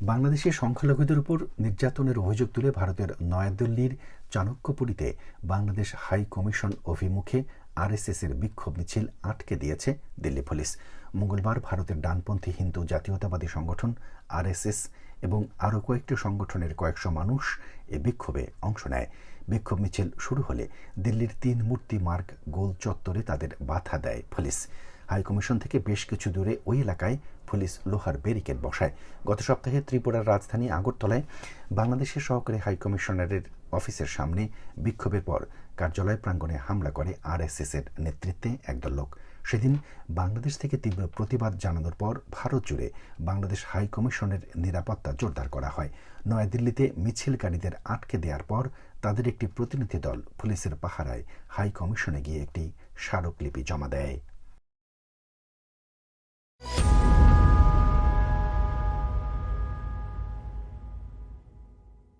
বাংলাদেশের সংখ্যালঘুদের উপর নির্যাতনের অভিযোগ তুলে ভারতের নয়াদিল্লির চাণক্যপুরীতে বাংলাদেশ হাই কমিশন অভিমুখে আরএসএসের বিক্ষোভ মিছিল আটকে দিয়েছে দিল্লি পুলিশ। মঙ্গলবার ভারতের ডানপন্থী হিন্দু জাতীয়তাবাদী সংগঠন আরএসএস এবং আরও কয়েকটি সংগঠনের কয়েকশো মানুষ এ বিক্ষোভে অংশ নেয়। বিক্ষোভ মিছিল শুরু হলে দিল্লির ৩ মূর্তি মার্গ গোল চত্বরে তাদের বাধা দেয় পুলিশ। হাইকমিশন থেকে বেশ কিছু দূরে ওই এলাকায় পুলিশ লোহার ব্যারিকেড বসায়। গত সপ্তাহে ত্রিপুরার রাজধানী আগরতলায় বাংলাদেশের সহকারী হাইকমিশনারের অফিসের সামনে বিক্ষোভের পর কার্যালয় প্রাঙ্গণে হামলা করে আরএসএসের নেতৃত্বে একদল লোক। সেদিন বাংলাদেশ থেকে তীব্র প্রতিবাদ জানানোর পর ভারত জুড়ে বাংলাদেশ হাইকমিশনের নিরাপত্তা জোরদার করা হয়। নয়াদিল্লিতে মিছিলকারীদের আটকে দেওয়ার পর তাদের একটি প্রতিনিধি দল পুলিশের পাহারায় হাইকমিশনে গিয়ে একটি স্মারকলিপি জমা দেয়।